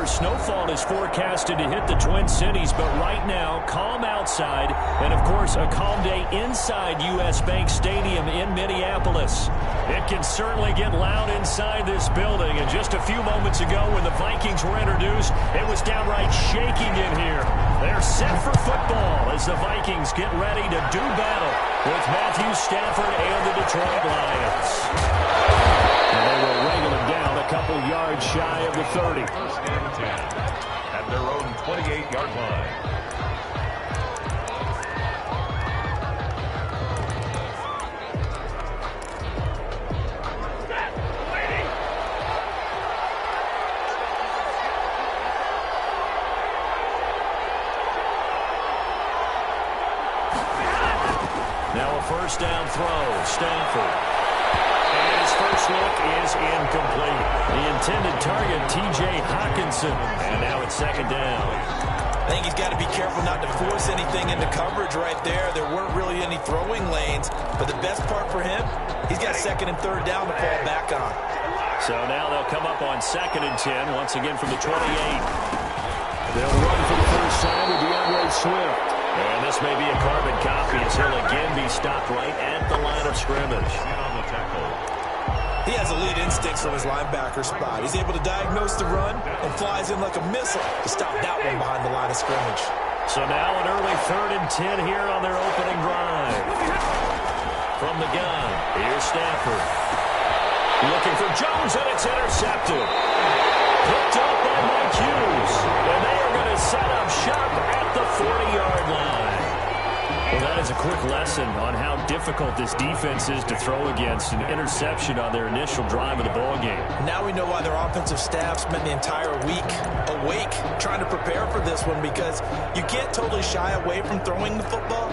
snowfall is forecasted to hit the Twin Cities, but right now, calm outside, and of course, a calm day inside U.S. Bank Stadium in Minneapolis. It can certainly get loud inside this building, and just a few moments ago when the Vikings were introduced, it was downright shaking in here. They're set for football as the Vikings get ready to do battle with Matthew Stafford and the Detroit Lions. And they will wrangle him down a couple yards shy of the 30. First and 10 at their own 28-yard line. First down throw, Stafford. And his first look is incomplete. The intended target, T.J. Hawkinson. And now it's second down. I think he's got to be careful not to force anything into coverage right there. There weren't really any throwing lanes. But the best part for him, he's got second and third down to fall back on. So now they'll come up on second and 10, once again from the 28. They'll run for the first time with DeAndre Swift. And this may be a carbon copy as he'll again be stopped right at the line of scrimmage. He has elite instincts from his linebacker spot. He's able to diagnose the run and flies in like a missile to stop that one behind the line of scrimmage. So now an early third and 10 here on their opening drive. From the gun, here's Stafford. Looking for Jones, and it's intercepted. Picked up by Mike Hughes. And they are going to set up shop at the 40-yard line. Well, that is a quick lesson on how difficult this defense is to throw against. An interception on their initial drive of the ballgame. Now we know why their offensive staff spent the entire week awake trying to prepare for this one, because you can't totally shy away from throwing the football.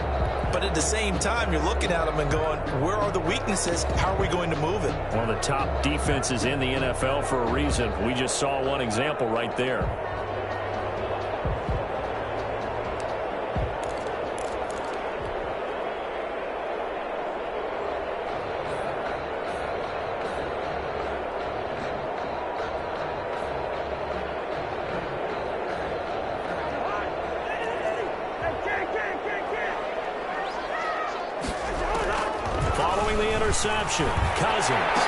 But at the same time, you're looking at them and going, where are the weaknesses? How are we going to move it? One of the top defenses in the NFL for a reason. We just saw one example right there. Interception. Cousins.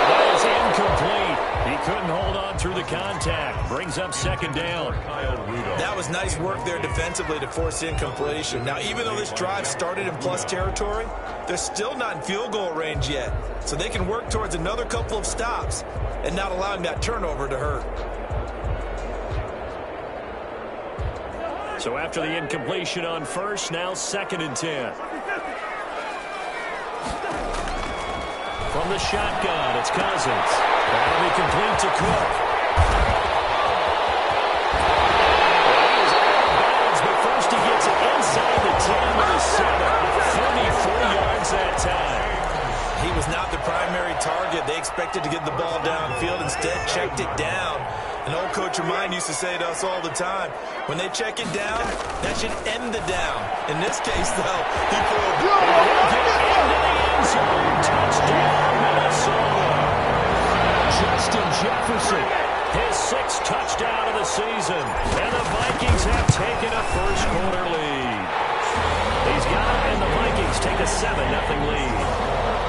That is incomplete. He couldn't hold on through the contact. Brings up second down. That was nice work there defensively to force incompletion. Now, even though this drive started in plus territory, they're still not in field goal range yet. So they can work towards another couple of stops and not allowing that turnover to hurt. So after the incompletion on first, now second and 10. From the shotgun, it's Cousins. That'll be complete to Cook. He's out of bounds, but first he gets it inside the 10 with a 7. 44 yards that time. He was not the primary target. They expected to get the ball downfield. Instead, checked it down. An old coach of mine used to say to us all the time, when they check it down, that should end the down. In this case, though, he pulled into the end zone. Touchdown, Minnesota. Justin Jefferson, his 6th touchdown of the season. And the Vikings have taken a first-quarter lead. He's got it, and the Vikings take a 7-0 lead.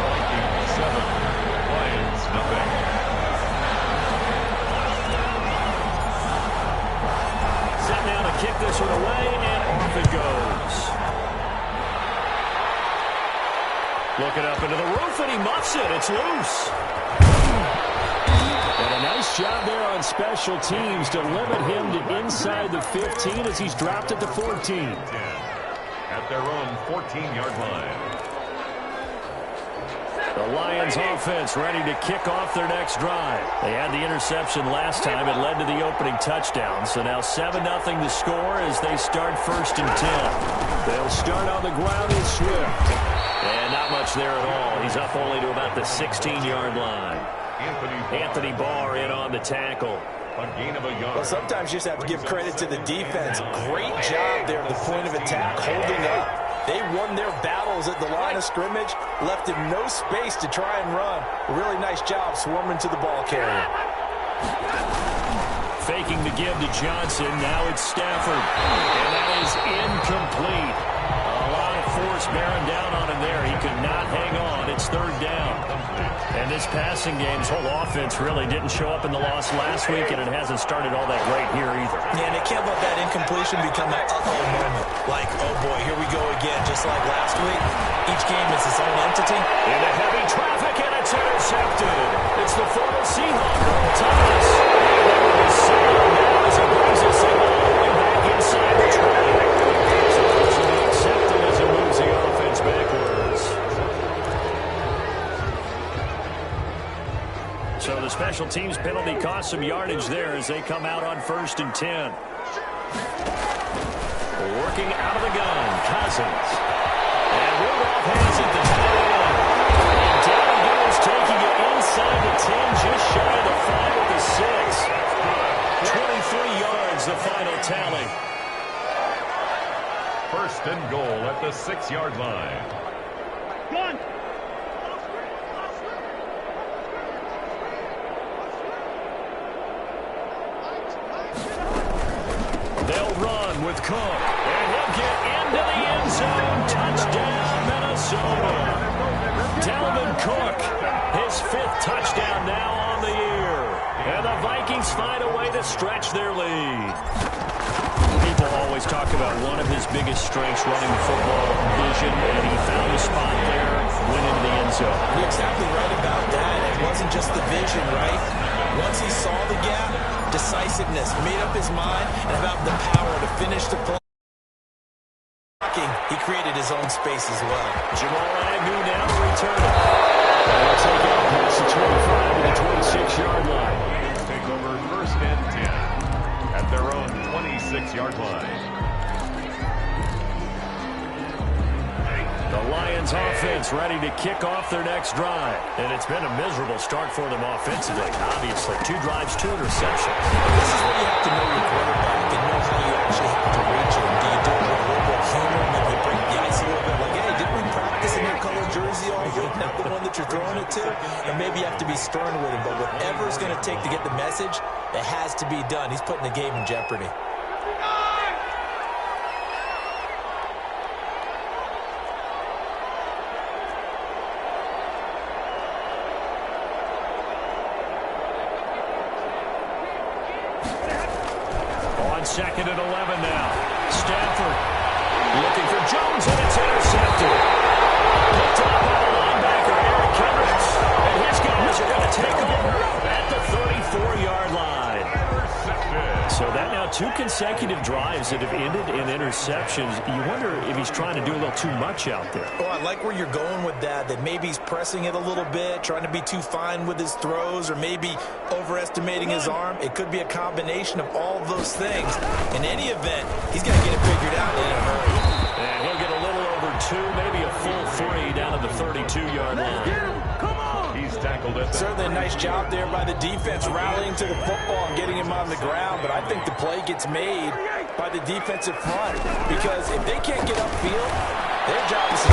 Vikings 7, Lions nothing. Set now to kick this one away, and off it goes. Looking up into the roof, and he muffs it. It's loose. And a nice job there on special teams to limit him to inside the 15 as he's dropped it to 14. At their own 14-yard line. The Lions offense ready to kick off their next drive. They had the interception last time. It led to the opening touchdown. So now 7-0 the score as they start first and 10. They'll start on the ground with Swift. And not much there at all. He's up only to about the 16-yard line. Anthony Barr in on the tackle. A gain of a yard. Well, sometimes you just have to give credit to the defense. Great job there at the point of attack, holding up. They won their battles at the line of scrimmage, left him no space to try and run. A really nice job swarming to the ball carrier. Faking the give to Johnson. Now it's Stafford. And that is incomplete. A lot of force bearing down on him there. He could not hang on. It's third down. And this passing game's whole offense really didn't show up in the loss last week, and it hasn't started all that great here either. Yeah, and they can't let that incompletion become an uh-oh moment. Like, oh boy, here we go again, just like last week. Each game is its own entity. Into heavy traffic, and it's intercepted. It's the former Seahawk, Thomas. And there it is, now as it brings us in all the way back inside the track. So it's to be accepted as it moves the offense backwards. So the special teams penalty cost some yardage there as they come out on 1st and 10. Working out of the gun, Cousins. And Rudolph has it to tight end. And down he goes, taking it inside the 10, just shy of the 5 at the 6. 23 yards, the final tally. 1st and goal at the 6-yard line. One. They'll run with Cook, and he'll get into the end zone. Touchdown, Minnesota. Dalvin Cook, his 5th touchdown now on the year. And the Vikings find a way to stretch their lead. People always talk about one of his biggest strengths running the football, vision, and he found a spot there, went into the end zone. You're exactly right about that. It wasn't just the vision, right? Once he saw the gap, decisiveness, made up his mind, and about the power to finish the play. He created his own space as well. Jamal Agnew now to return it. And they'll take it past the 25 to the 26-yard line. Take over 1st and 10 at their own 26-yard line. The Lions offense ready to kick off their next drive. And it's been a miserable start for them offensively. Obviously, 2 drives, 2 interceptions. This is where you have to know your quarterback and know how you actually have to reach him. Do you do it with a little bit of humor, maybe break the ice a little bit? Like, hey, didn't we practice in your colored jersey all week? Not the one that you're throwing it to? And maybe you have to be stern with him. But whatever it's going to take to get the message, it has to be done. He's putting the game in jeopardy. On 2nd and 11 now. Stafford looking for Jones, and it's intercepted. Picked up by the linebacker, Eric Kendricks. And his guys are going to take over at the 34-yard line. So that now 2 consecutive drives that have ended in interceptions. You wonder if he's trying to do a little too much out there. Oh, I like where you're going with that maybe he's pressing it a little bit, trying to be too fine with his throws, or maybe overestimating his arm. It could be a combination of all of those things. In any event, he's got to get it figured out in a hurry. And he'll get a little over 2, maybe a full 3 down at the 32-yard line. He's tackled it. Certainly a nice job there by the defense rallying to the football and getting him on the ground, but I think the play gets made by the defensive front, because if they can't get upfield, their job is to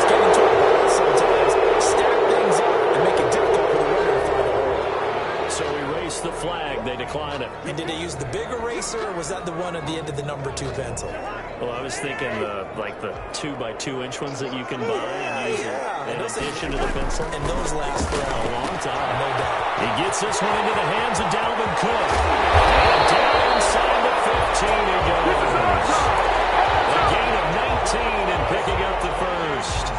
get into a ball sometimes, stack things up, and make it difficult for the runner to find a hole. So erase the flag. They decline it. And did they use the big eraser, or was that the one at the end of the number 2 pencil? Well, I was thinking like the 2x2-inch ones that you can buy and use in addition to the pencil. And those last for a long time, no doubt. He gets this one into the hands of Dalvin Cook. And down inside the 15 he goes. A gain of 19 and picking up the first.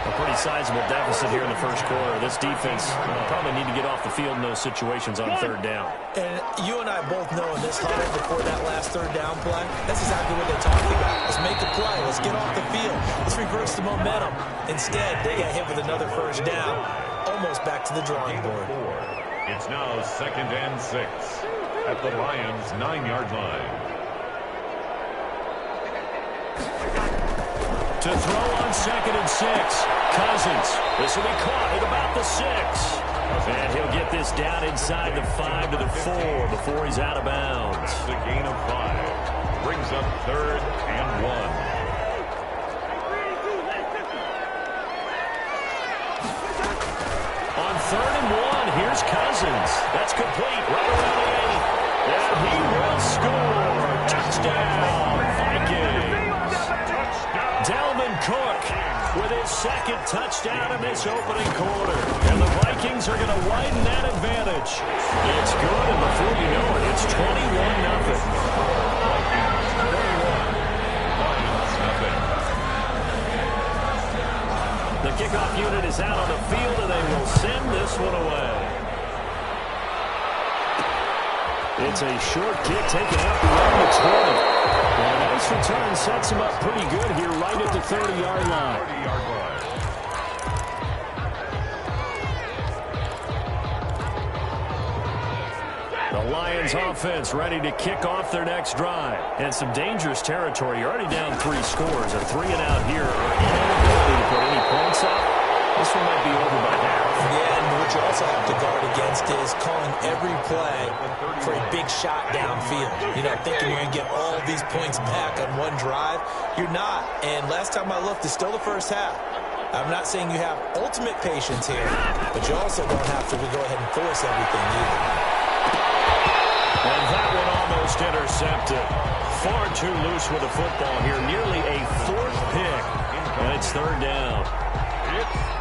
A pretty sizable deficit here in the first quarter. This defense probably need to get off the field in those situations on 3rd down. And you and I both know in this huddle before that last 3rd down play, that's exactly what they talked about. Let's make a play. Let's get off the field. Let's reverse the momentum. Instead, they got hit with another 1st down, almost back to the drawing board. It's now 2nd and 6 at the Lions' 9-yard line. To throw on 2nd and 6. Cousins. This will be caught at about the 6. And he'll get this down inside the 5 to the 4 before he's out of bounds. The gain of 5 brings up 3rd and 1. On 3rd and 1, here's Cousins. That's complete right around the 8. And he will score. Touchdown, Vikings. Dalvin Cook with his second touchdown in this opening quarter. And the Vikings are going to widen that advantage. It's good, and before you know it, it's 21-0. The kickoff unit is out on the field, and they will send this one away. It's a short kick taken up around the 20. And a nice return sets him up pretty good here right at the 30-yard line. The Lions offense ready to kick off their next drive. And some dangerous territory. You're already down 3 scores. A 3-and-out here. Inability to put any points up. This one might be over by half. Yeah, and what you also have to guard against is calling every play for a big shot downfield. You know, thinking you're going to get all of these points back on one drive. You're not. And last time I looked, it's still the first half. I'm not saying you have ultimate patience here, but you also don't have to go ahead and force everything either. And that one almost intercepted. Far too loose with the football here. Nearly a 4th pick. And it's 3rd down.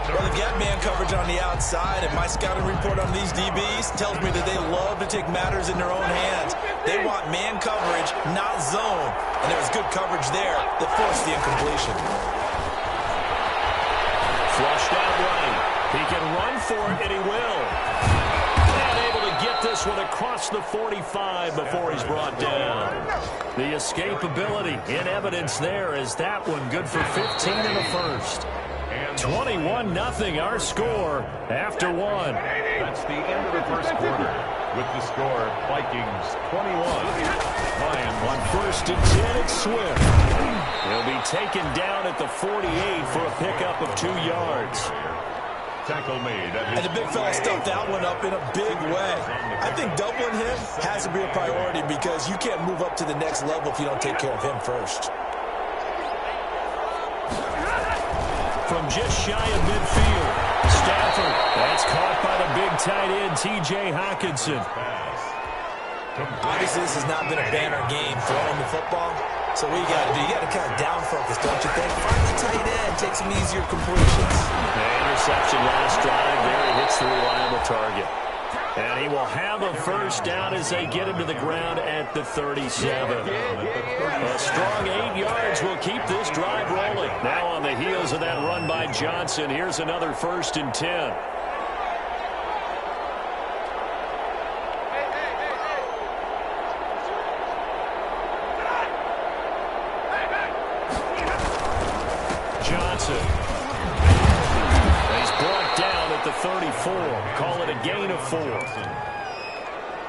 Well, they've got man coverage on the outside, and my scouting report on these DBs tells me that they love to take matters in their own hands. They want man coverage, not zone. And there was good coverage there that forced the incompletion. Flushed out right. He can run for it, and he will. And able to get this one across the 45 before he's brought down. The escapability in evidence there is that one good for 15 in the first. 21-0 our score after 1. That's the end of the first quarter. With the score, Vikings 21. Lions on 1st and 10, it's Swift. He'll be taken down at the 48 for a pickup of 2 yards. Tackle made. And the big fella stuffed that one up in a big way. I think doubling him has to be a priority because you can't move up to the next level if you don't take care of him first. From just shy of midfield, Stafford. That's caught by the big tight end, T.J. Hockenson. Obviously, this has not been a banner game throwing the football. So what you got to do, you got to kind of down focus, don't you think? Find the tight end, take some easier completions. The interception last drive there. He hits the reliable target. And he will have a first down as they get him to the ground at the 37. A strong 8 yards will keep this drive rolling. Now on the heels of that run by Johnson, here's another 1st and 10. Johnson. He's brought down at the 34. Call it a gain of 4.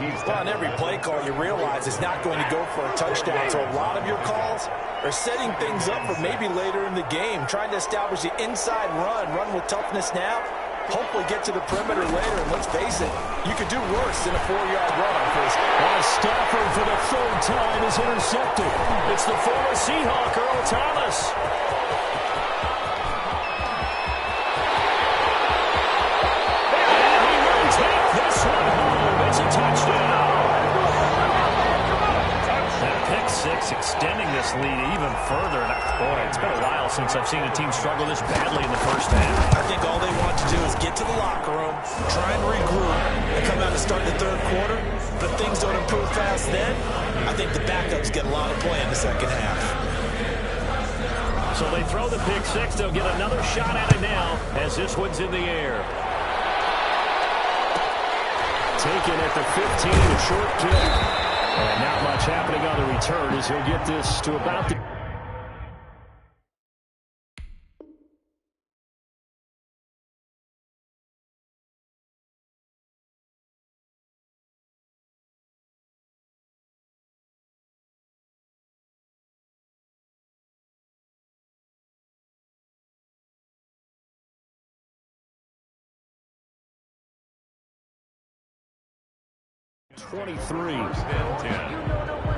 Well, on every play call, you realize it's not going to go for a touchdown. So a lot of your calls are setting things up for maybe later in the game, trying to establish the inside run with toughness now, hopefully get to the perimeter later. And let's face it, you could do worse than a 4-yard run. Stafford for the 3rd time is intercepted. It's the former Seahawk, Earl Thomas. Extending this lead even further. And boy, it's been a while since I've seen a team struggle this badly in the first half. I think all they want to do is get to the locker room, try and regroup, and come out and start the 3rd quarter. But if things don't improve fast then, I think the backups get a lot of play in the second half. So they throw the pick 6. They'll get another shot at it now as this one's in the air. Taken at the 15, a short kick. And not much happening on the return as he'll get this to about the... First and 10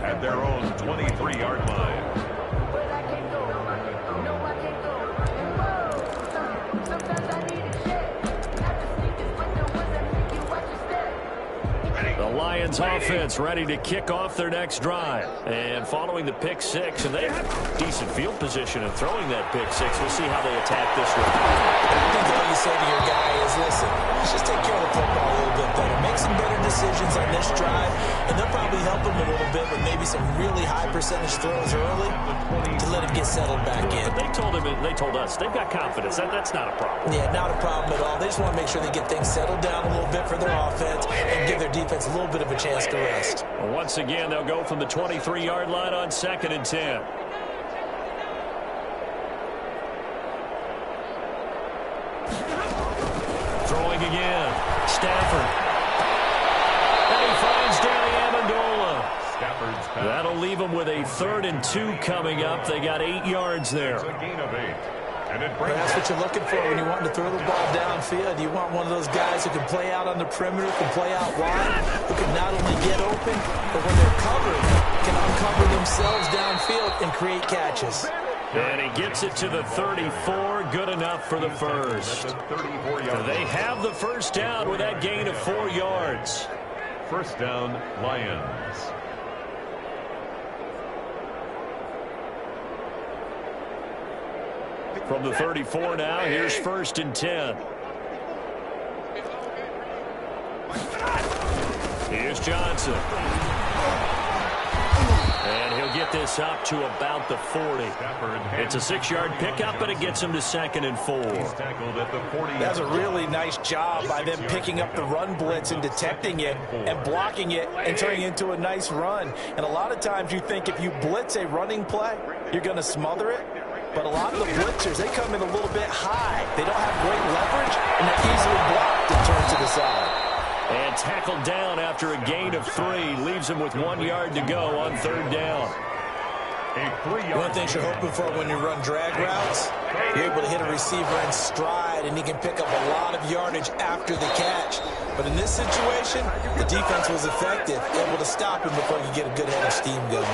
at their own 23-yard line. The Ravens offense ready to kick off their next drive. And following the pick six, and they have decent field position in throwing that pick six. We'll see how they attack this one. I think all you say to your guy is, listen, let's just take care of the football a little bit better. Make some better decisions on this drive, and they'll probably help him a little bit with maybe some really high percentage throws early to let him get settled back in. But they told us they've got confidence. That's not a problem. Yeah, not a problem at all. They just want to make sure they get things settled down a little bit for their offense and give their defense a little bit of a chance to rest. Well, once again, they'll go from the 23-yard line on 2nd and 10. Throwing again. Stafford. And he finds Danny Amendola. That'll leave them with a 3rd and 2 coming up. They got 8 yards there. It's a gain of 8. That's what you're looking for when you want to throw the ball downfield. You want one of those guys who can play out on the perimeter, can play out wide, who can not only get open, but when they're covered, can uncover themselves downfield and create catches. And he gets it to the 34. Good enough for the first. They have the first down with that gain of 4 yards. First down, Lions. From the 34 now, here's 1st and 10. Here's Johnson. And he'll get this up to about the 40. It's a 6-yard pickup, but it gets him to 2nd and 4. That's a really nice job by them picking up the run blitz and detecting it and blocking it and turning it into a nice run. And a lot of times you think if you blitz a running play, you're going to smother it. But a lot of the blitzers, they come in a little bit high. They don't have great leverage, and they're easily blocked and turned to the side. And tackled down after a gain of 3. Leaves him with 1 yard to go on 3rd down. One thing you're hoping for when you run drag routes, you're able to hit a receiver in stride, and he can pick up a lot of yardage after the catch. But in this situation, the defense was effective, able to stop him before you get a good head of steam going.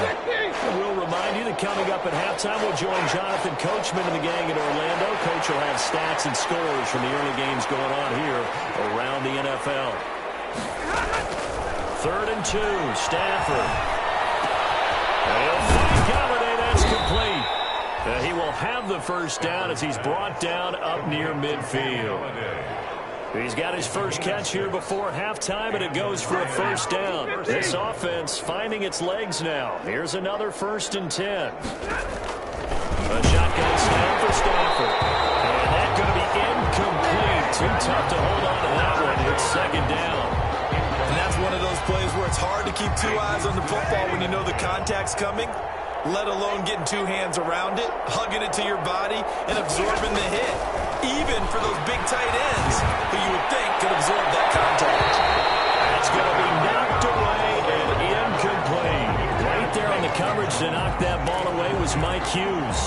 We'll remind you that coming up at halftime, we'll join Jonathan Coachman and the gang in Orlando. Coach will have stats and scores from the early games going on here around the NFL. 3rd and 2, Stafford. And Frank Galladay, that's complete. He will have the first down as he's brought down up near midfield. He's got his first catch here before halftime, and it goes for a first down. This offense finding its legs now. Here's another 1st and 10. A shotgun snap for Stafford. And that's going to be incomplete. Too tough to hold on to that one. It's 2nd down. And that's one of those plays where it's hard to keep 2 eyes on the football when you know the contact's coming, let alone getting 2 hands around it, hugging it to your body, and absorbing the hit. Even for those big tight ends who you would think could absorb that contact. That's going to be knocked away and incomplete. Right there on the coverage to knock that ball away was Mike Hughes.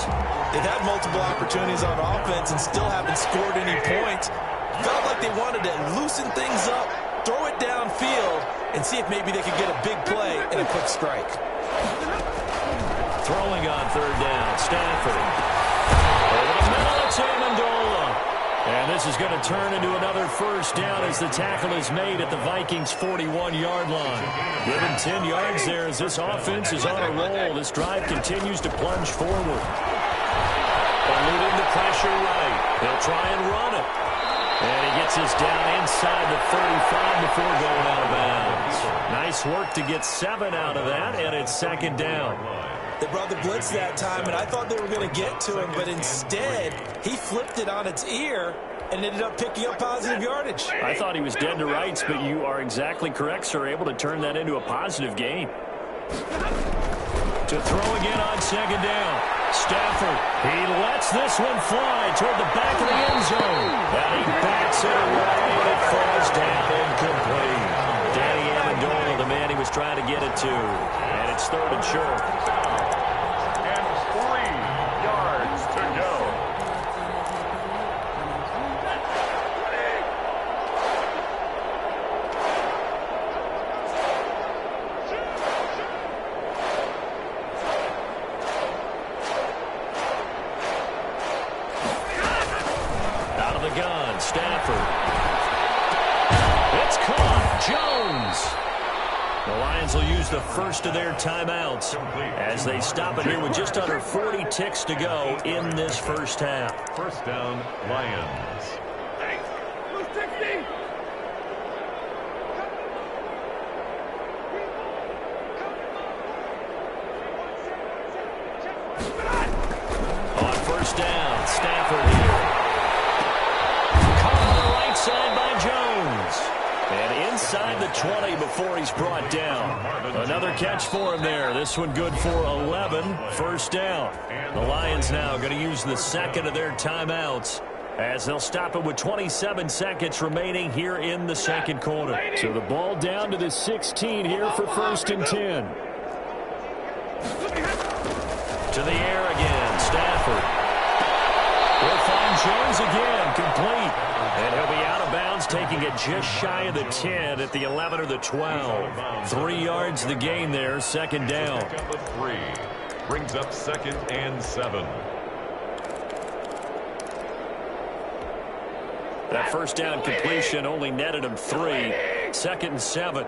They've had multiple opportunities on offense and still haven't scored any points. Felt like they wanted to loosen things up, throw it downfield, and see if maybe they could get a big play and a quick strike. Throwing on 3rd down, Stafford. Over the middle, it's Amendola. And this is going to turn into another first down as the tackle is made at the Vikings' 41-yard line. Given 10 yards there as this offense is on a roll. This drive continues to plunge forward. Eluding the pressure right. They'll try and run it. And he gets us down inside the 35 before going out of bounds. Nice work to get 7 out of that, and it's 2nd down. They brought the blitz that time, and I thought they were going to get to him, but instead, he flipped it on its ear and ended up picking up positive yardage. I thought he was dead to rights, but you are exactly correct, sir. Able to turn that into a positive gain. To throw again on 2nd down. Stafford, he lets this one fly toward the back of the end zone. And he backs it away, and it falls down incomplete. Danny Amendola, the man he was trying to get it to. And it's 3rd and short. And 3 yards to go. Stafford. It's caught. Jones. The Lions will use the first of their timeouts as they stop it here with just under 40 ticks to go in this first half. First down, Lions. On first down, Stafford here. Caught on the right side by Jones. And inside the 20 before he's brought down. Another catch for him there. This one good for 11. First down. The Lions now going to use the second of their timeouts as they'll stop it with 27 seconds remaining here in the second quarter. So the ball down to the 16 here for first and 10. To the air again, Stafford. Will find Jones again, complete. And he'll be out of bounds, taking it just shy of the 10 at the 11 or the 12. 3 yards the gain there, second down. Second of 3. Brings up second and 7. That first down completion only netted him 3. Second and 7.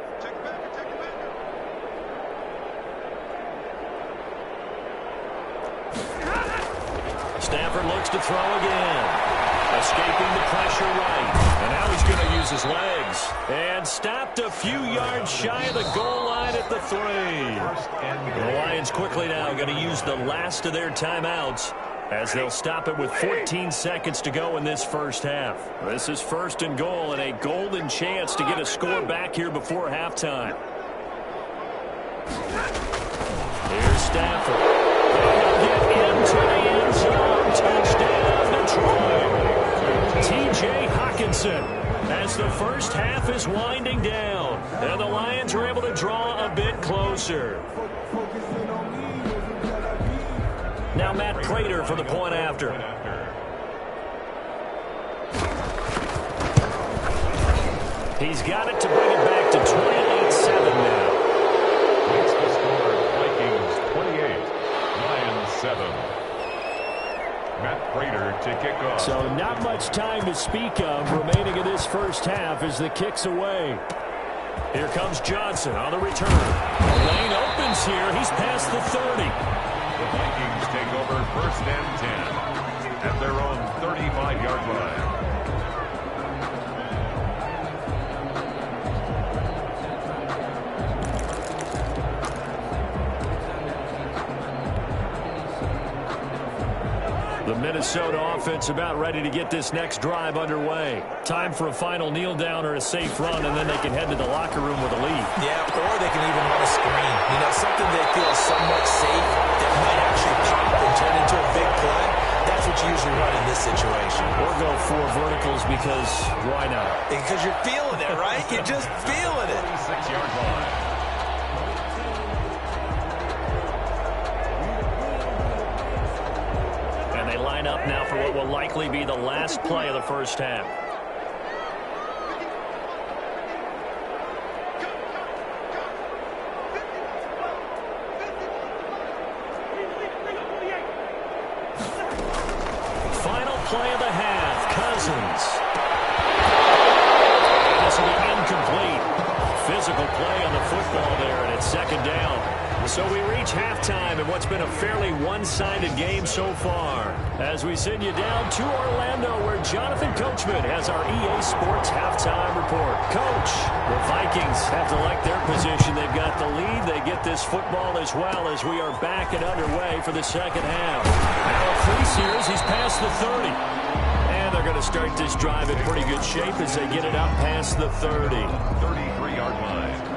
Stafford looks to throw again. Escaping the pressure right. And now he's going to use his legs. And stopped a few yards shy of the goal line at the 3. The Lions quickly now going to use the last of their timeouts as they'll stop it with 14 seconds to go in this first half. This is first and goal and a golden chance to get a score back here before halftime. Here's Stafford. They'll get into the end zone. Touchdown, Detroit. T.J. Hockenson as the first half is winding down. And the Lions are able to draw a bit closer. Now Matt Prater for the point after. He's got it to bring it back to 28-7 now. Makes the score Vikings 28, Lions 7. Matt Prater to kick off. So not much time to speak of remaining in this first half as the kick's away. Here comes Johnson on the return. The lane opens here. He's past the 30. The Vikings take over first and 10 at their own 35-yard line. The Minnesota offense about ready to get this next drive underway. Time for a final kneel down or a safe run, and then they can head to the locker room with a lead. Yeah, or they can even run a screen. You know, something they feel somewhat safe that might actually pop and turn into a big play. That's what you usually run in this situation. Or go 4 verticals because why not? Because you're feeling it, right? You're just feeling it. 36-yard line. Line up now for what will likely be the last play of the first half. Final play of the half, Cousins. This will be incomplete. Physical play on the football there, and it's second down. So we reach halftime in what's been a fairly one-sided game so far. As we send you down to Orlando, where Jonathan Coachman has our EA Sports halftime report. Coach, the Vikings have to like their position. They've got the lead. They get this football as well as we are back and underway for the second half. Now a crease here as he's past the 30. And they're going to start this drive in pretty good shape as they get it up past the 30. 33-yard line.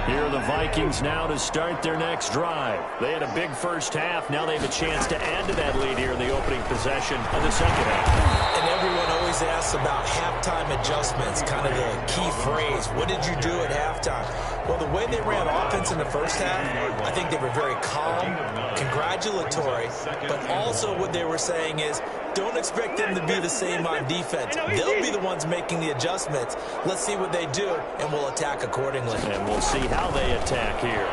Here are the Vikings now to start their next drive. They had a big first half. Now they have a chance to add to that lead here in the opening possession of the second half. And everyone always asks about halftime adjustments, kind of the key phrase. What did you do at halftime? Well, the way they ran offense in the first half, I think they were very calm, congratulatory, but also what they were saying is, don't expect them to be the same on defense. They'll be the ones making the adjustments. Let's see what they do, and we'll attack accordingly. And we'll see how they attack here.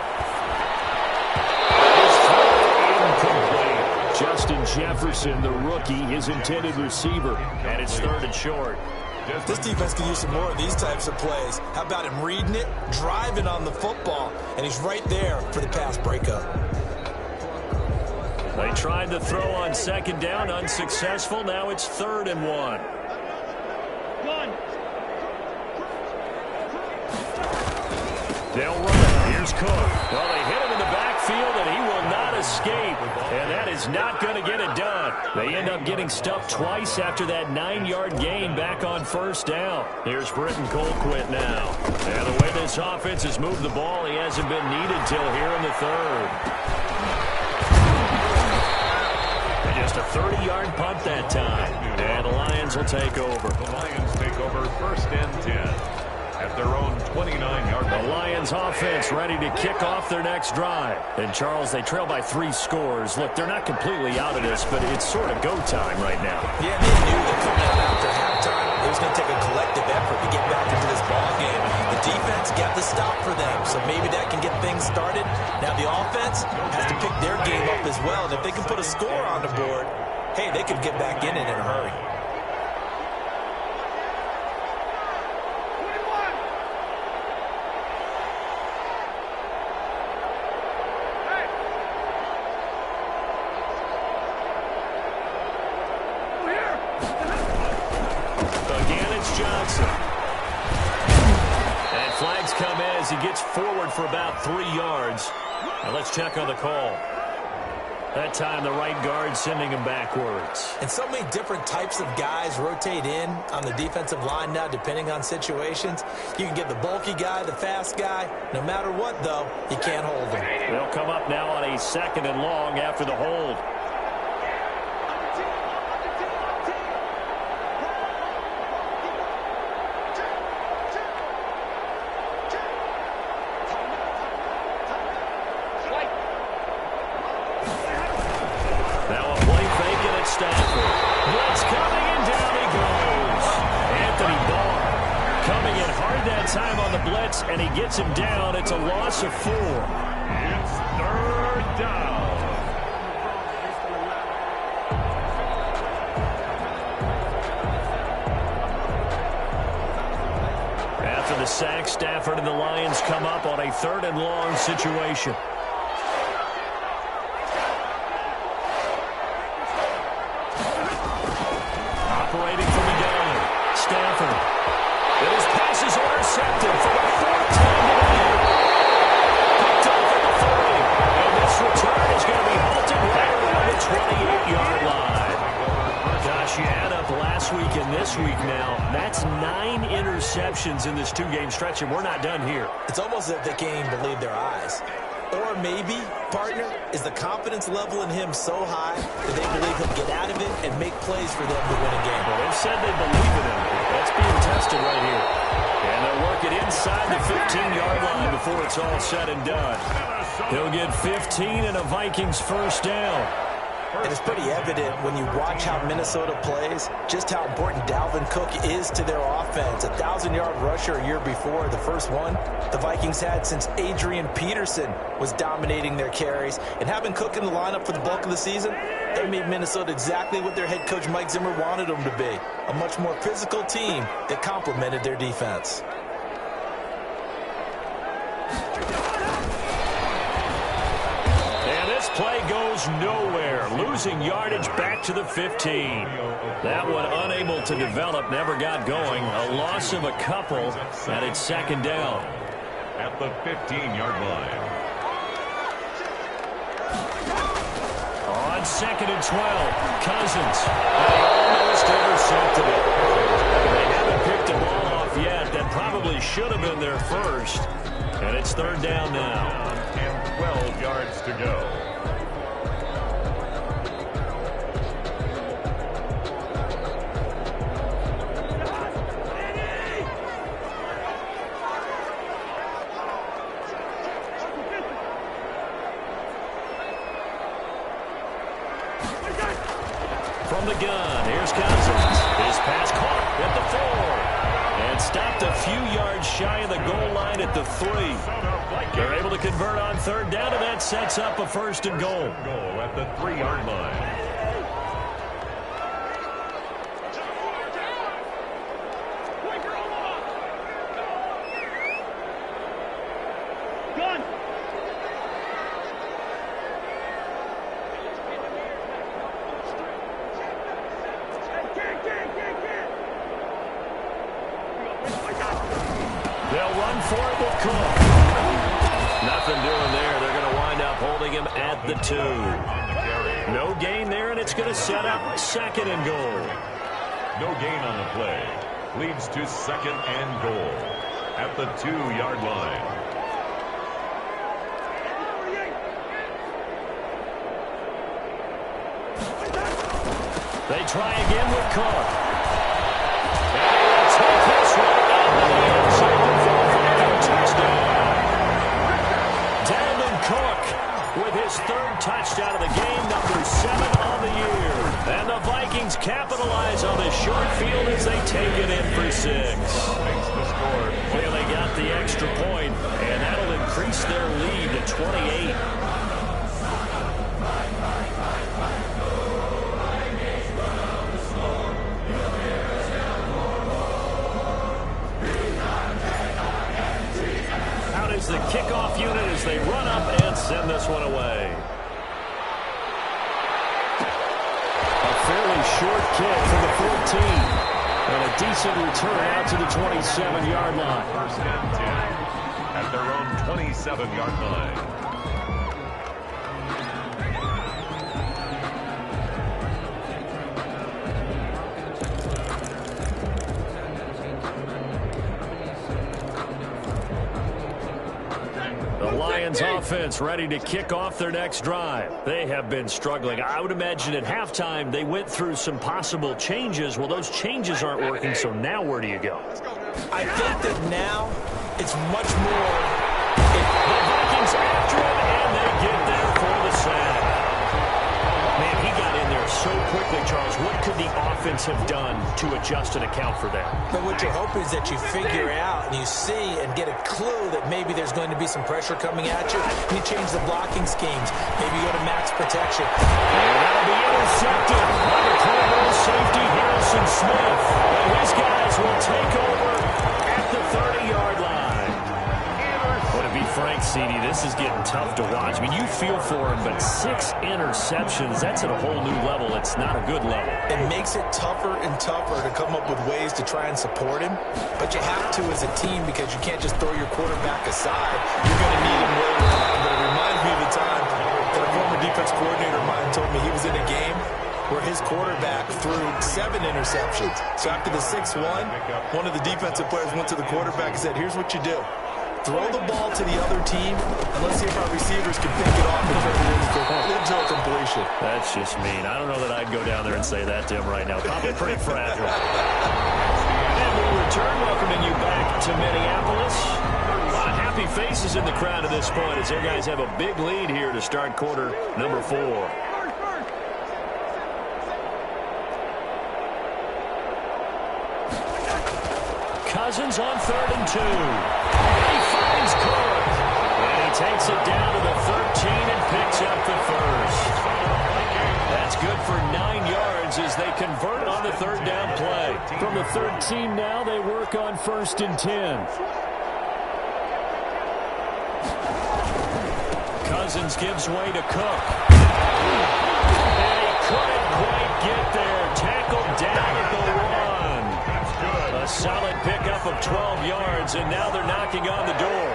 Incomplete. Justin Jefferson, the rookie, his intended receiver. And it's third and short. This defense could use some more of these types of plays. How about him reading it, driving on the football, and he's right there for the pass breakup. They tried to throw on second down, unsuccessful. Now it's 3rd and 1. They'll run. Here's Cook. Well, they hit him in the backfield, and he will not escape. And that is not going to get it done. They end up getting stuffed twice after that 9-yard gain back on 1st down. Here's Britton Colquitt now. And the way this offense has moved the ball, he hasn't been needed till here in the 3rd. And just a 30-yard punt that time. And the Lions will take over. The Lions take over 1st and 10. At their own 29-yard line. The Lions offense ready to kick off their next drive. And, Charles, they trail by 3 scores. Look, they're not completely out of this, but it's sort of go time right now. Yeah, they knew that coming out after halftime, it was going to take a collective effort to get back into this ball game. The defense got the stop for them, so maybe that can get things started. Now the offense has to pick their game up as well, and if they can put a score on the board, hey, they could get back in it in a hurry. He gets forward for about 3 yards. Now let's check on the call. That time the right guard sending him backwards. And so many different types of guys rotate in on the defensive line now depending on situations. You can get the bulky guy, the fast guy. No matter what, though, you can't hold them. They'll come up now on a 2nd and long after the hold. Time on the blitz, and he gets him down. It's a loss of 4. It's 3rd down. After the sack, Stafford and the Lions come up on a 3rd and long situation. Operating from the gun, Stafford. And his pass is intercepted for the 4th time today. Picked off at the 30. And this return is going to be halted right around the 28-yard line. Gosh, you add up last week and this week now. That's 9 interceptions in this 2-game stretch, and we're not done here. It's almost as if they can't even believe their eyes. Or maybe, partner, is the confidence level in him so high that they believe he'll get out of it and make plays for them to win a game. Well, they've said they believe in him. That's being tested right here. And they'll work it inside the 15-yard line before it's all said and done. He'll get 15 and a Vikings 1st down. And it's pretty evident when you watch how Minnesota plays, just how important Dalvin Cook is to their offense. A 1,000-yard rusher a year before, the first one the Vikings had since Adrian Peterson was dominating their carries. And having Cook in the lineup for the bulk of the season, they made Minnesota exactly what their head coach Mike Zimmer wanted them to be. A much more physical team that complemented their defense. Play goes nowhere. Losing yardage back to the 15. That one unable to develop, never got going. A loss of a couple, and it's 2nd down. At the 15-yard line. On 2nd and 12, Cousins. They almost intercepted it. They haven't picked the ball off yet. That probably should have been their first. And it's 3rd down now. And 12 yards to go. From the gun, here's Cousins. His pass caught at the 4. And stopped a few yards shy of the goal line at the 3. They're able to convert on 3rd down, and that sets up a 1st and goal. Goal at the 3-yard line. going for it with Cook. Nothing doing there. They're going to wind up holding him at the 2. No gain there, and it's going to set up 2nd and goal. No gain on the play. Leads to 2nd and goal at the 2-yard line. They try again with Cook. And he'll take this one out of the end zone for a Viking touchdown. Dalvin Cook with his 3rd touchdown of the game, number 7 on the year. And the Vikings capitalize on this short field as they take it in for 6. Makes the score. Well, they got the extra point, and that'll increase their lead to 28. The kickoff unit as they run up and send this one away. A fairly short kick from the 14. And a decent return out to the 27-yard line. 1st and 10 at their own 27-yard line. Lions offense ready to kick off their next drive. They have been struggling. I would imagine at halftime they went through some possible changes. Well, those changes aren't working, so now where do you go? I think that now it's much more. The Vikings after him, and they get there for the sack. Man, he got in there so quickly, Charles. What could the offense have done to adjust and account for that? But what you're hoping is that you figure out and you see and get a clue that maybe there's going to be some pressure coming at you. And you change the blocking schemes. Maybe you go to max protection. And that'll be intercepted by the Cardinals safety Harrison Smith. And his guys will take over at the 30-yard line. Well, to be frank, CD, this is getting tough to watch. I mean, you feel for him, but 6 interceptions, that's at a whole new level. It's not a good level. It makes it tougher and tougher to come up with ways to try and support him. But you have to as a team because you can't just throw your quarterback aside. You're going to need him later on. But it reminds me of the time that a former defense coordinator of mine told me he was in a game where his quarterback threw 7 interceptions. So after the 6-1, one of the defensive players went to the quarterback and said, here's what you do. Throw the ball to the other team, and let's see if our receivers can pick it off and turn it into a completion. That's just mean. I don't know that I'd go down there and say that to him right now. Probably pretty fragile. And we'll return, welcoming you back to Minneapolis. A lot of happy faces in the crowd at this point as their guys have a big lead here to start quarter number 4. Cousins on 3rd and 2. He finds Cook. And he takes it down to the 13 and picks up the 1st. That's good for 9 yards as they convert on the 3rd down play. From the 13 now, they work on 1st and 10. Cousins gives way to Cook. And he couldn't quite get there. Tackled down at the 1. A solid pickup of 12 yards, and now they're knocking on the door.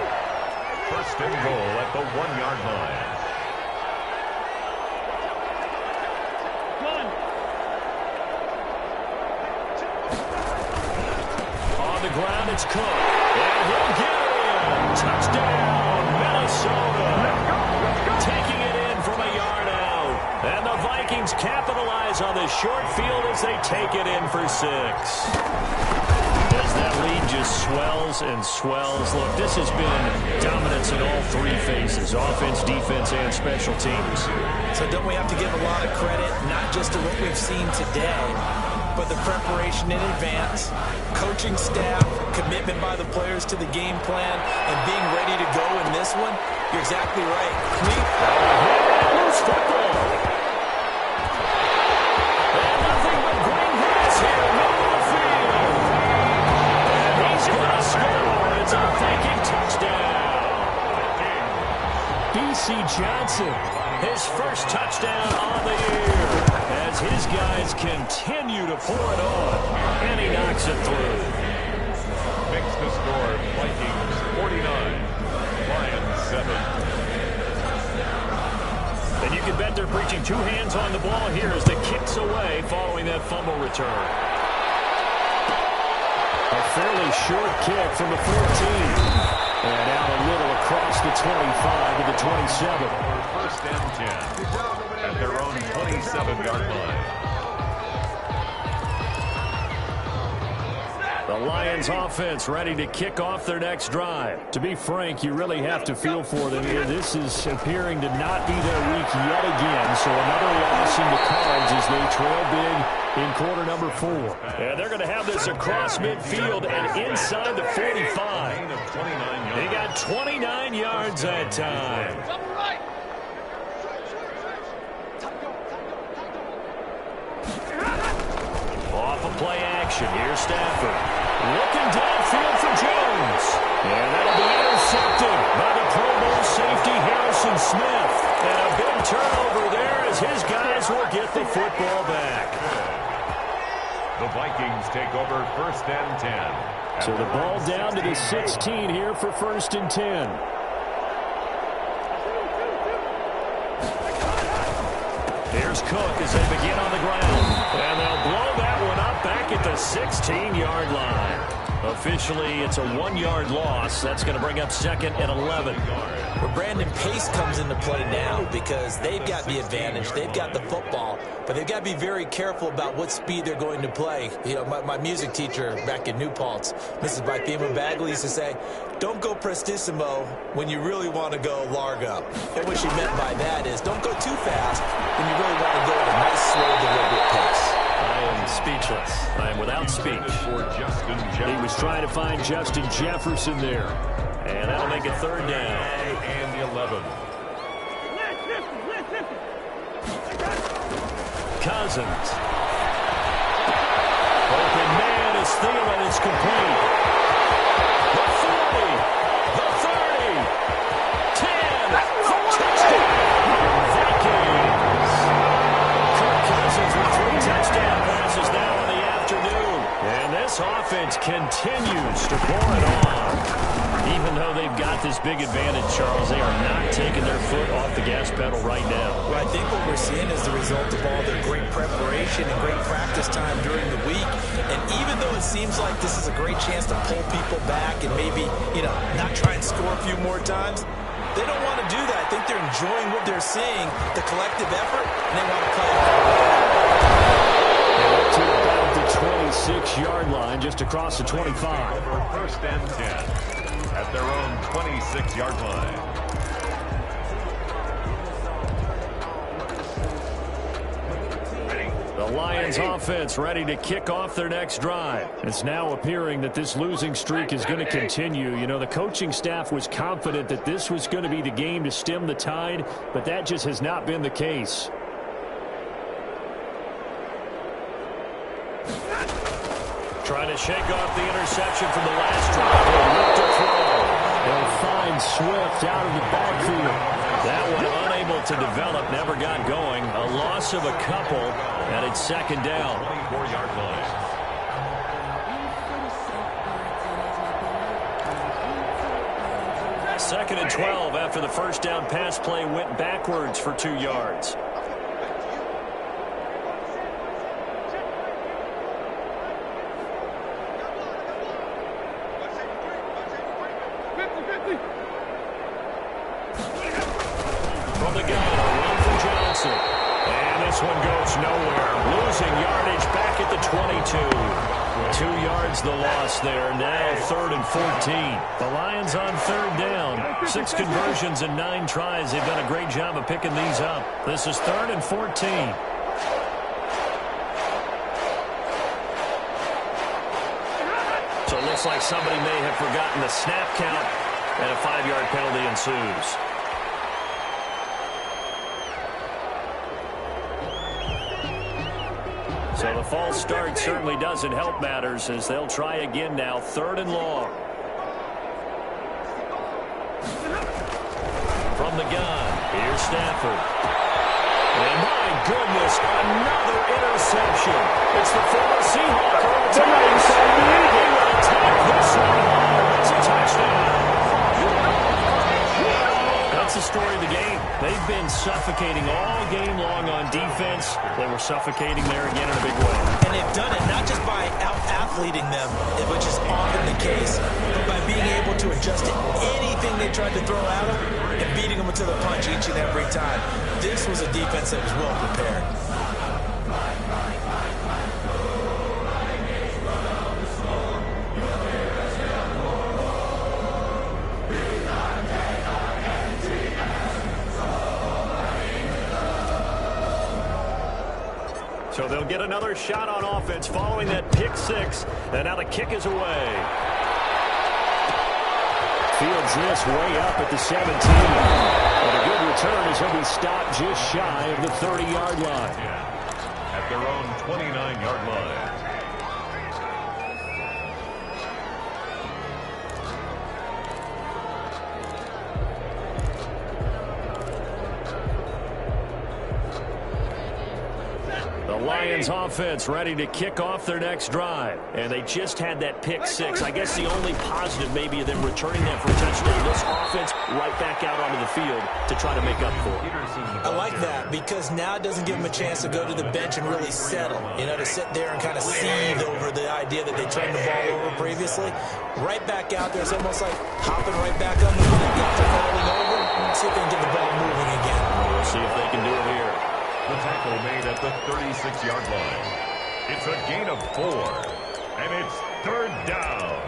1st and goal at the 1-yard line. On the ground, it's Cook. And he'll get in. Touchdown, Minnesota. Taking it in from a yard out. And the Vikings capitalize on this short field as they take it in for 6. As that lead just swells and swells. Look, this has been dominance in all 3 phases, offense, defense, and special teams. So don't we have to give a lot of credit, not just to what we've seen today, but the preparation in advance, coaching staff, commitment by the players to the game plan, and being ready to go in this one? You're exactly right. Loose football. And nothing but green grass here, middle of the field. He's going to score. It's a Viking touchdown. B.C. Johnson. His first touchdown on the year as his guys continue to pour it on. And he knocks it through. Makes the score Vikings Lions 7. And you can bet they're preaching two hands on the ball here as the kick's away following that fumble return. A fairly short kick from the 14. And out a little across the 25 to the 27. First and 10 at their own 27-yard line. The Lions offense ready to kick off their next drive. To be frank, you really have to feel for them here. This is appearing to not be their week yet again. So another loss in the cards as they trail big in quarter number 4. And they're going to have this across midfield and inside the 45. They got 29 yards that time. Off of play action. Here's Stafford. Looking downfield for Jones. And that'll be intercepted by the Pro Bowl safety Harrison Smith. And a big turnover there as his guys will get the football back. The Vikings take over first and 10. So the ball down to the 16 here for first and 10. Here's Cook as they begin on the ground. And they'll blow that one up back at the 16-yard line. Officially, it's a 1-yard loss. That's going to bring up second and 11. Well, Brandon, pace comes into play now because they've got the advantage. They've got the football, but they've got to be very careful about what speed they're going to play. You know, my music teacher back in New Paltz, Mrs. Bythema Bagley, used to say, don't go prestissimo when you really want to go largo. And what she meant by that is don't go too fast when you really want to go at a nice, slow, deliberate pace. I am speechless. I am without speech. He was trying to find Justin Jefferson there. And that'll make it third down. And 11. Cousins. Open man is Thielen. It's complete. The 40. The 30. 10. For touchdown. Vikings. Kirk Cousins with 3 touchdown passes now in the afternoon. And this offense continues to pour it on. Even though they've got this big advantage, Charles, they are not taking their foot off the gas pedal right now. Well, I think what we're seeing is the result of all their great preparation and great practice time during the week. And even though it seems like this is a great chance to pull people back and maybe, not try and score a few more times, they don't want to do that. I think they're enjoying what they're seeing, the collective effort, and they want to play up to about the 26-yard line, just across the 25. First and 10 at their own 26-yard line. The Lions offense ready to kick off their next drive. It's now appearing that this losing streak is going to continue. You know, the coaching staff was confident that this was going to be the game to stem the tide, but that just has not been the case. Trying to shake off the interception from the last drive. He'll look to throw. They'll find Swift out of the backfield. That one unable to develop, never got going. A loss of a couple, and it's second down. 24-yard line. Second and 12 after the first down pass play went backwards for 2 yards. From the gun, a run for Johnson. And this one goes nowhere. Losing yardage back at the 22. 2 yards the loss there. Now third and 14. The Lions on third down. 6 conversions and 9 tries. They've done a great job of picking these up. This is third and 14. So it looks like somebody may have forgotten the snap count, and a 5-yard penalty ensues. So the false start certainly doesn't help matters as they'll try again now, third and long. From the gun, here's Stafford. And my goodness, another interception. It's the former Seahawk. He will take this one home. It's a touchdown. story of the game. They've been suffocating all game long on defense. They were suffocating there again in a big way. And they've done it not just by out-athleting them, which is often the case, but by being able to adjust to anything they tried to throw at them and beating them to the punch each and every time. This was a defense that was well prepared. So they'll get another shot on offense following that pick six. And now the kick is away. Fields this way up at the 17. And a good return as he'll be stopped just shy of the 30-yard line. At their own 29-yard line. The Lions offense ready to kick off their next drive. And they just had that pick six. I guess the only positive maybe of them returning that for a touchdown. This offense right back out onto the field to try to make up for it. I like that because now it doesn't give them a chance to go to the bench and really settle. You know, to sit there and kind of seethe over the idea that they turned the ball over previously. Right back out there. It's almost like hopping right back up and back after falling over. See if they can get the ball moving again. We'll see if they can do it here. The tackle made at the 36-yard line. It's a gain of 4, and it's third down.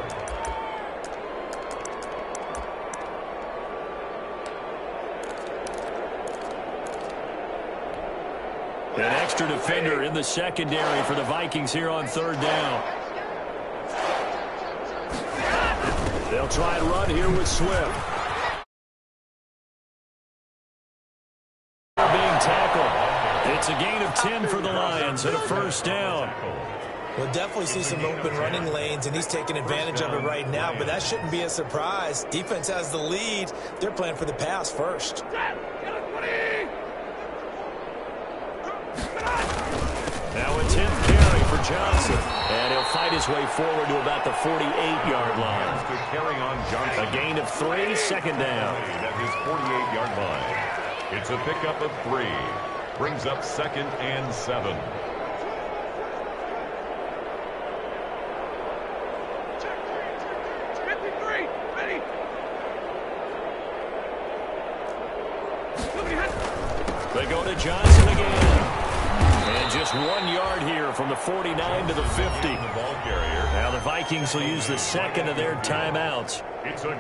An extra defender in the secondary for the Vikings here on third down. They'll try and run here with Swift. Being tackled. It's a gain of 10 for the Lions and a first down. We'll definitely see some open running lanes, and he's taking advantage of it right now, but that shouldn't be a surprise. Defense has the lead. They're playing for the pass first. Now a 10th carry for Johnson, and he'll fight his way forward to about the 48-yard line. Carry on Johnson. A gain of 3, second down. At his 48-yard line. It's a pickup of 3. Brings up 2nd and 7. They go to Johnson again. And just 1 yard here from the 49 to the 50. Now the Vikings will use the second of their timeouts.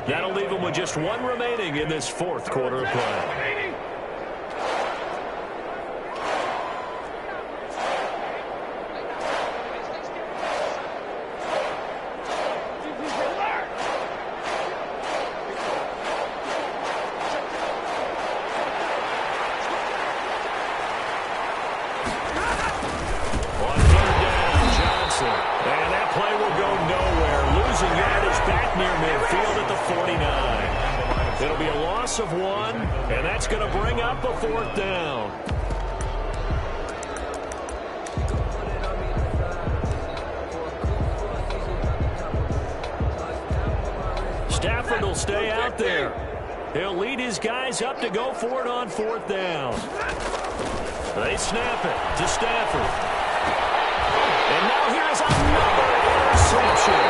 That'll leave them with just 1 remaining in this fourth quarter of play. It'll be a loss of 1, and that's going to bring up a fourth down. Stafford will stay out there. He'll lead his guys up to go for it on fourth down. They snap it to Stafford. And now here's another interception.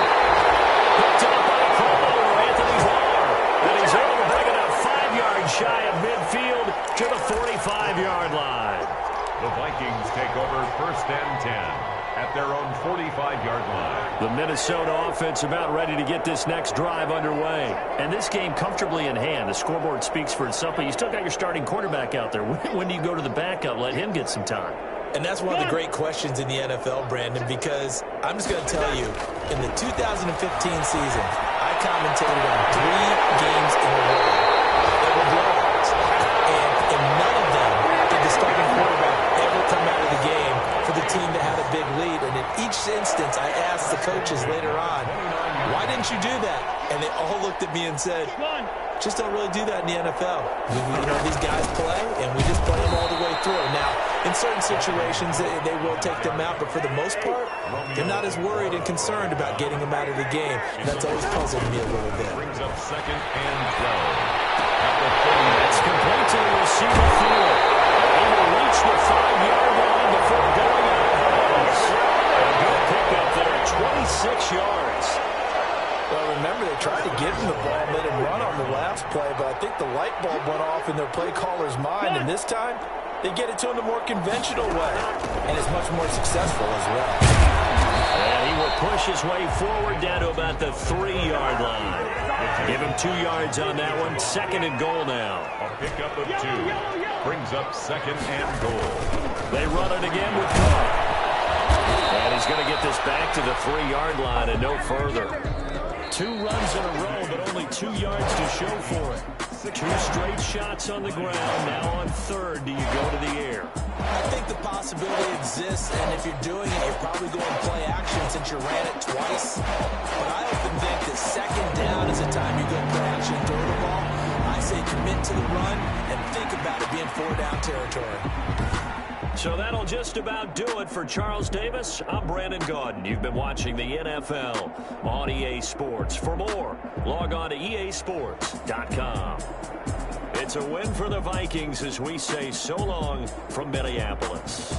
Picked up by Cole, Anthony Barr. And he's able to bring it up 5 yards shy of midfield to the 45-yard line. The Vikings take over 1st and 10 at their own 45-yard line. The Minnesota offense about ready to get this next drive underway. And this game comfortably in hand. The scoreboard speaks for itself, but you still got your starting quarterback out there. When do you go to the backup? Let him get some time. And that's one of the great questions in the NFL, Brandon, because I'm just going to tell you, in the 2015 season, I commentated on 3 games in a row that were blowouts. And in none of them did the starting quarterback ever come out of the game for the team that had a big lead. And in each instance, I asked the coaches later on, why didn't you do that? And they all looked at me and said, just don't really do that in the NFL. These guys play, and we just play them all the way through. Now, in certain situations, they will take them out, but for the most part, they're not as worried and concerned about getting them out of the game. And that's always puzzled me a little bit. Brings up 2nd and 12. That's complete to the receiver field. He will reach the 5-yard line before going out of bounds. A good pickup there, 26 yards. Well, remember, they tried to give him the ball, let him run on the last play, but I think the light bulb went off in their play caller's mind, and this time they get it to him the more conventional way, and it's much more successful as well. And he will push his way forward down to about the 3-yard line. Give him 2 yards on that one. 2nd and goal now. A pickup of 2 brings up 2nd and goal. They run it again with Carr. And he's going to get this back to the 3-yard line and no further. 2 runs in a row, but only 2 yards to show for it. 2 straight shots on the ground. Now on 3rd, do you go to the air? I think the possibility exists, and if you're doing it, you're probably going play action since you ran it twice. But I often think that 2nd down is the time you go play action throw the ball. I say commit to the run and think about it being 4-down territory. So that'll just about do it for Charles Davis. I'm Brandon Gaudin. You've been watching the NFL on EA Sports. For more, log on to easports.com. It's a win for the Vikings as we say so long from Minneapolis.